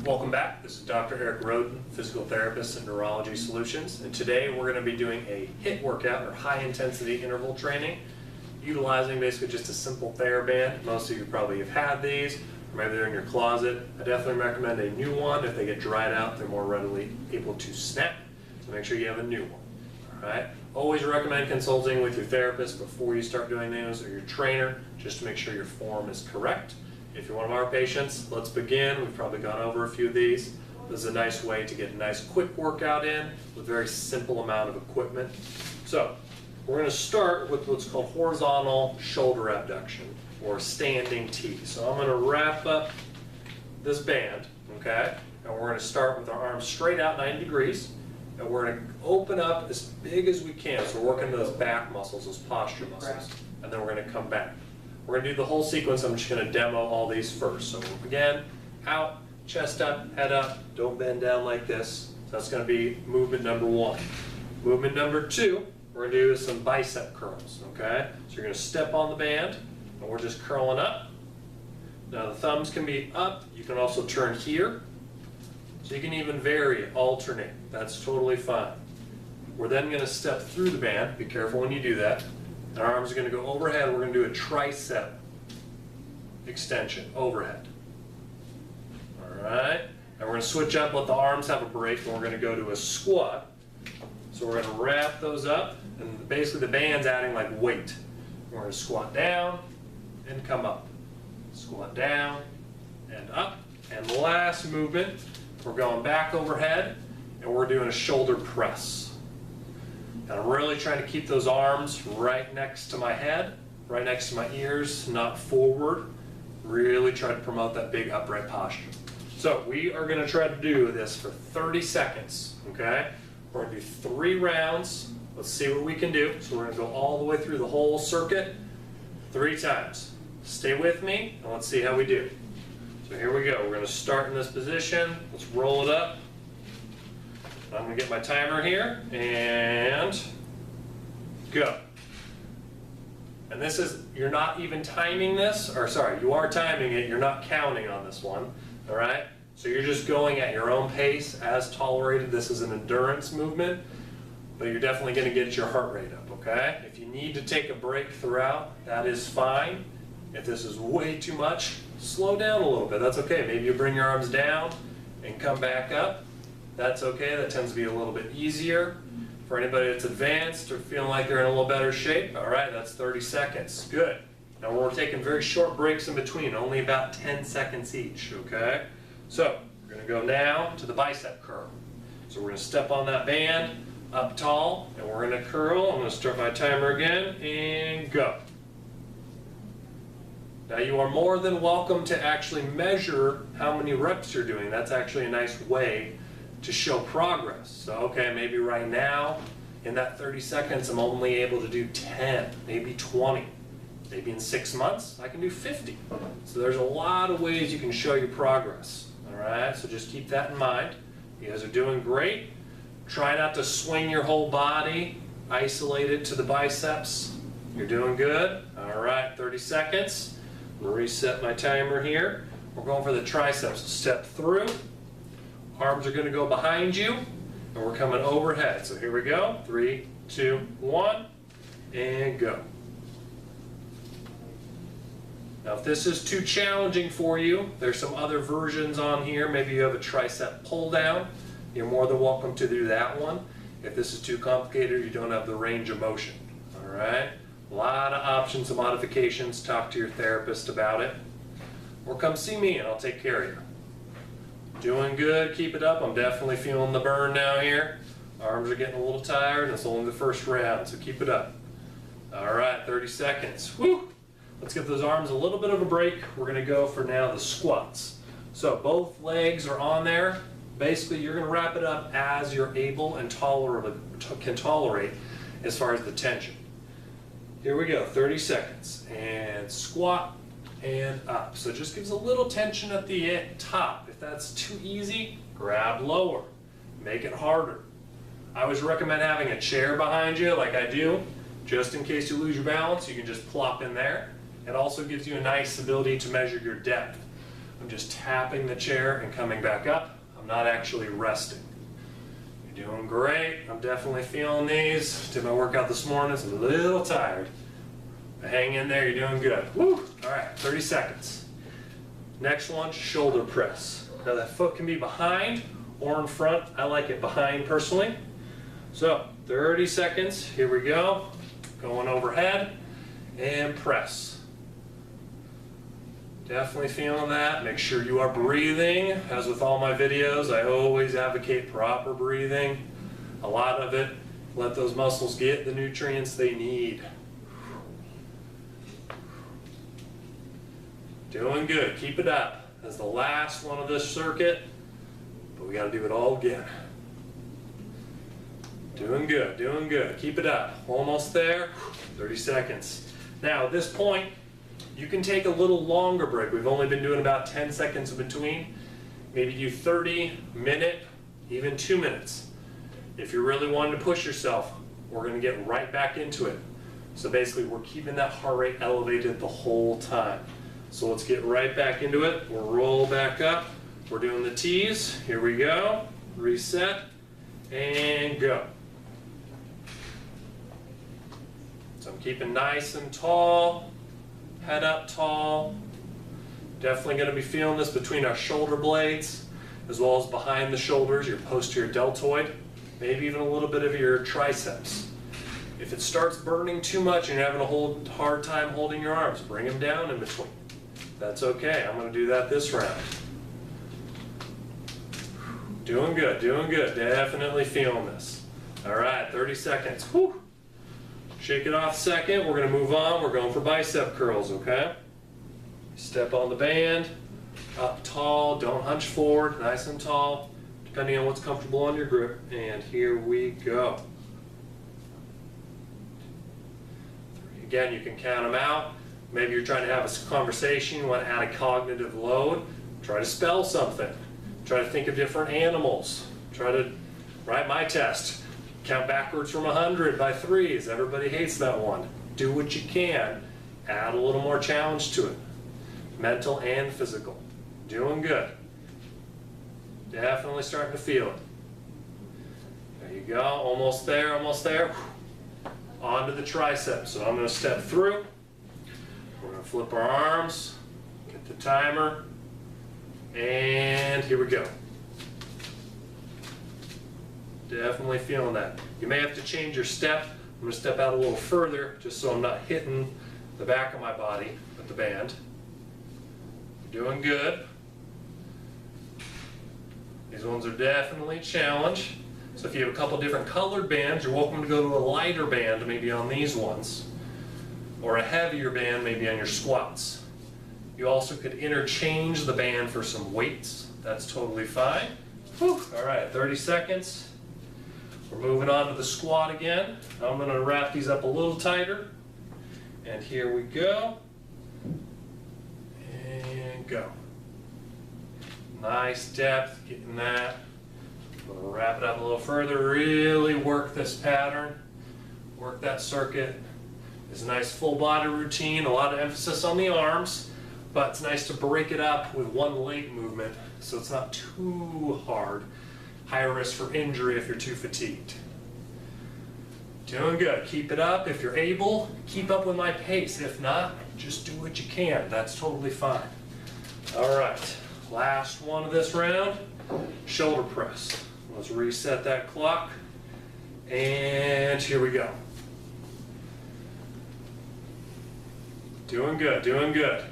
Welcome back. This is Dr. Eric Roden, physical therapist and neurology solutions. And today we're going to be doing a HIIT workout or high intensity interval training, utilizing basically just a simple TheraBand. Most of you probably have had these, or maybe they're in your closet. I definitely recommend a new one. If they get dried out, they're more readily able to snap. So make sure you have a new one. All right. Always recommend consulting with your therapist before you start doing those, or your trainer, just to make sure your form is correct. If you're one of our patients, let's begin. We've probably gone over a few of these. This is a nice way to get a nice quick workout in with a very simple amount of equipment. So we're going to start with what's called horizontal shoulder abduction, or standing T. So I'm going to wrap up this band, okay? And we're going to start with our arms straight out 90 degrees. And we're going to open up as big as we can. So we're working those back muscles, those posture muscles. And then we're going to come back. We're going to do the whole sequence. I'm just going to demo all these first. So again, out, chest up, head up. Don't bend down like this. So that's going to be movement number one. Movement number two, we're going to do some bicep curls, okay? So you're going to step on the band, and we're just curling up. Now the thumbs can be up. You can also turn here. So you can even vary, alternate. That's totally fine. We're then going to step through the band. Be careful when you do that. Our arms are going to go overhead. We're going to do a tricep extension, overhead. All right. And we're going to switch up, let the arms have a break, and we're going to go to a squat. So we're going to wrap those up, and basically the band's adding like weight. We're going to squat down and come up. Squat down and up. And the last movement, we're going back overhead, and we're doing a shoulder press. And I'm really trying to keep those arms right next to my head, right next to my ears, not forward. Really try to promote that big upright posture. So we are going to try to do this for 30 seconds, okay? We're going to do 3 rounds. Let's see what we can do. So we're going to go all the way through the whole circuit 3 times. Stay with me, and let's see how we do. So here we go. We're going to start in this position. Let's roll it up. I'm going to get my timer here, and go. And this is, you're not even timing this, or sorry, you are timing it, you're not counting on this one, all right? So you're just going at your own pace as tolerated. This is an endurance movement, but you're definitely going to get your heart rate up, okay? If you need to take a break throughout, that is fine. If this is way too much, slow down a little bit. That's okay. Maybe you bring your arms down and come back up. That's okay. That tends to be a little bit easier. For anybody that's advanced or feeling like they're in a little better shape, all right, that's 30 seconds. Good. Now we're taking very short breaks in between, only about 10 seconds each, okay? So we're going to go now to the bicep curl. So we're going to step on that band, up tall, and we're going to curl. I'm going to start my timer again, and go. Now you are more than welcome to actually measure how many reps you're doing. That's actually a nice way to show progress. So okay, maybe right now in that 30 seconds I'm only able to do 10, maybe 20. Maybe in 6 months I can do 50. So there's a lot of ways you can show your progress. All right, so just keep that in mind. You guys are doing great. Try not to swing your whole body, isolate it to the biceps. You're doing good. All right, 30 seconds. I'm gonna reset my timer here. We're going for the triceps. Step through. Arms are going to go behind you, and we're coming overhead. So here we go. 3, 2, 1, and go. Now if this is too challenging for you, there's some other versions on here. Maybe you have a tricep pull down. You're more than welcome to do that one. If this is too complicated, you don't have the range of motion. All right? A lot of options and modifications. Talk to your therapist about it. Or come see me and I'll take care of you. Doing good, keep it up. I'm definitely feeling the burn now here. Arms are getting a little tired, and it's only the first round, so keep it up. All right, 30 seconds. Woo! Let's give those arms a little bit of a break. We're going to go for now the squats. So both legs are on there. Basically, you're going to wrap it up as you're able and can tolerate as far as the tension. Here we go, 30 seconds. And squat and up. So it just gives a little tension at the top. If that's too easy, grab lower. Make it harder. I always recommend having a chair behind you like I do, just in case you lose your balance. You can just plop in there. It also gives you a nice ability to measure your depth. I'm just tapping the chair and coming back up. I'm not actually resting. You're doing great. I'm definitely feeling these. Did my workout this morning, so I'm a little tired. But hang in there, you're doing good. Woo! All right, 30 seconds. Next one, shoulder press. Now that foot can be behind or in front. I like it behind personally. So 30 seconds, here we go. Going overhead and press. Definitely feeling that. Make sure you are breathing. As with all my videos, I always advocate proper breathing. A lot of it, let those muscles get the nutrients they need. Doing good, keep it up. That's the last one of this circuit, but we gotta do it all again. Doing good, keep it up. Almost there, 30 seconds. Now at this point, you can take a little longer break. We've only been doing about 10 seconds in between. Maybe do 30 minute, even 2 minutes. If you're really wanting to push yourself, we're gonna get right back into it. So basically we're keeping that heart rate elevated the whole time. So let's get right back into it. We'll roll back up. We're doing the T's. Here we go. Reset and go. So I'm keeping nice and tall, head up tall. Definitely going to be feeling this between our shoulder blades, as well as behind the shoulders, your posterior deltoid, maybe even a little bit of your triceps. If it starts burning too much and you're having a hard time holding your arms, bring them down in between. That's okay. I'm going to do that this round. Doing good, definitely feeling this. All right, 30 seconds. Whew. Shake it off a second. We're going to move on. We're going for bicep curls, okay? Step on the band, up tall, don't hunch forward, nice and tall, depending on what's comfortable on your grip. And here we go. Again, you can count them out. Maybe you're trying to have a conversation, you want to add a cognitive load, try to spell something. Try to think of different animals. Try to write my test. Count backwards from 100 by threes. Everybody hates that one. Do what you can. Add a little more challenge to it. Mental and physical. Doing good. Definitely starting to feel it. There you go. Almost there, almost there. Onto the triceps. So I'm going to step through. We're going to flip our arms. Get the timer. And here we go. Definitely feeling that. You may have to change your step. I'm going to step out a little further just so I'm not hitting the back of my body with the band. Doing good. These ones are definitely a challenge. So if you have a couple different colored bands, you're welcome to go to a lighter band maybe on these ones, or a heavier band maybe on your squats. You also could interchange the band for some weights. That's totally fine. Whew. All right, 30 seconds. We're moving on to the squat again. I'm going to wrap these up a little tighter. And here we go. And go. Nice depth, getting that. We'll wrap it up a little further. Really work this pattern. Work that circuit. It's a nice full body routine. A lot of emphasis on the arms. But it's nice to break it up with one leg movement so it's not too hard. High risk for injury if you're too fatigued. Doing good. Keep it up. If you're able, keep up with my pace. If not, just do what you can. That's totally fine. All right. Last one of this round, shoulder press. Let's reset that clock. And here we go. Doing good, doing good.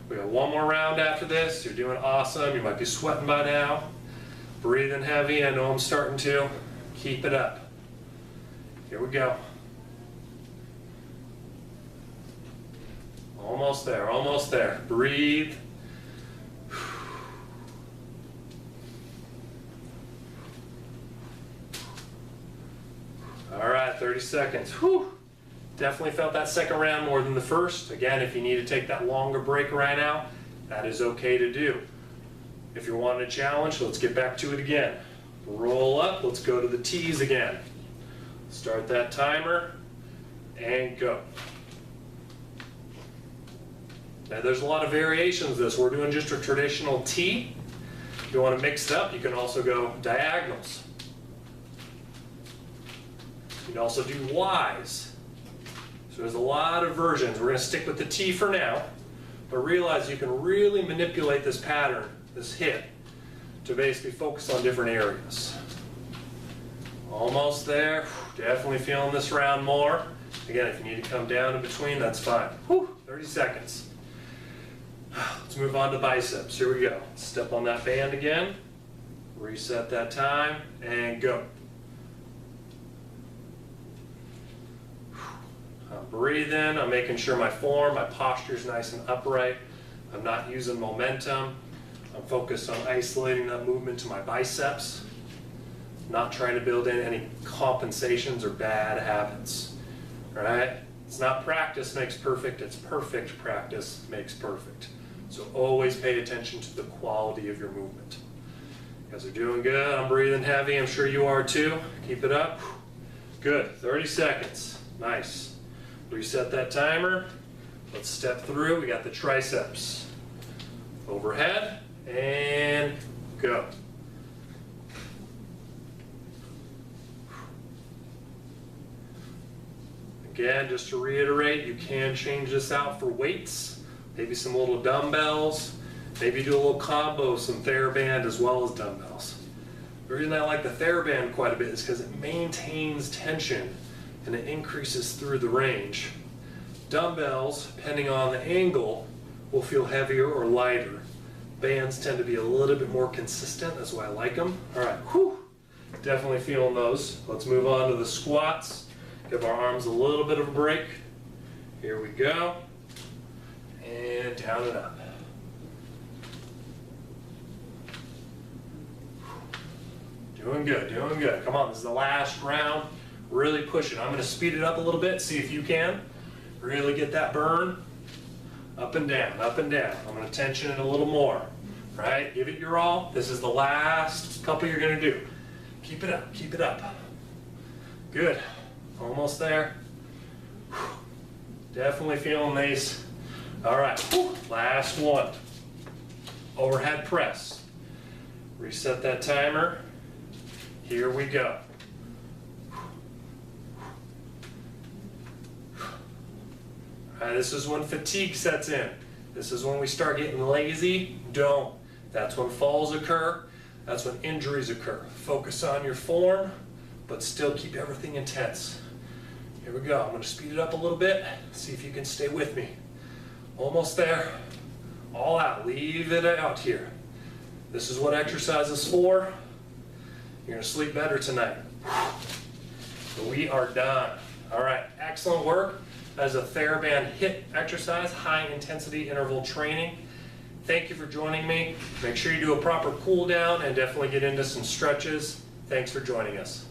We got one more round after this. You're doing awesome. You might be sweating by now. Breathing heavy. I know I'm starting to. Keep it up. Here we go. Almost there, almost there. Breathe. All right, 30 seconds. Whew. Definitely felt that second round more than the first. Again, if you need to take that longer break right now, that is okay to do. If you're wanting a challenge, let's get back to it again. Roll up, let's go to the T's again. Start that timer, and go. Now there's a lot of variations of this. We're doing just a traditional T. If you want to mix it up, you can also go diagonals. You can also do Ys. So there's a lot of versions. We're going to stick with the T for now, but realize you can really manipulate this pattern, this HIIT, to basically focus on different areas. Almost there. Definitely feeling this round more. Again, if you need to come down in between, that's fine. 30 seconds. Let's move on to biceps. Here we go. Step on that band again. Reset that time and go. I'm breathing. I'm making sure my form, my posture is nice and upright. I'm not using momentum. I'm focused on isolating that movement to my biceps. Not trying to build in any compensations or bad habits. All right? It's not practice makes perfect, it's perfect practice makes perfect. So always pay attention to the quality of your movement. You guys are doing good. I'm breathing heavy. I'm sure you are too. Keep it up. Good. 30 seconds. Nice. Reset that timer. Let's step through. We got the triceps. Overhead and go. Again, just to reiterate, you can change this out for weights. Maybe some little dumbbells. Maybe do a little combo, some TheraBand as well as dumbbells. The reason I like the TheraBand quite a bit is because it maintains tension and it increases through the range. Dumbbells, depending on the angle, will feel heavier or lighter. Bands tend to be a little bit more consistent. That's why I like them. All right, definitely feeling those. Let's move on to the squats. Give our arms a little bit of a break. Here we go. And down and up. Doing good, doing good. Come on, this is the last round. Really push it. I'm going to speed it up a little bit, see if you can. Really get that burn. Up and down, up and down. I'm going to tension it a little more. Right? Give it your all. This is the last couple you're going to do. Keep it up, keep it up. Good. Almost there. Definitely feeling these. All right, last one. Overhead press. Reset that timer. Here we go. All right, this is when fatigue sets in. This is when we start getting lazy. Don't. That's when falls occur. That's when injuries occur. Focus on your form, but still keep everything intense. Here we go. I'm going to speed it up a little bit. See if you can stay with me. Almost there. All out. Leave it out here. This is what exercise is for. You're going to sleep better tonight. So we are done. All right. Excellent work. As a TheraBand HIIT exercise, high intensity interval training. Thank you for joining me. Make sure you do a proper cool down and definitely get into some stretches. Thanks for joining us.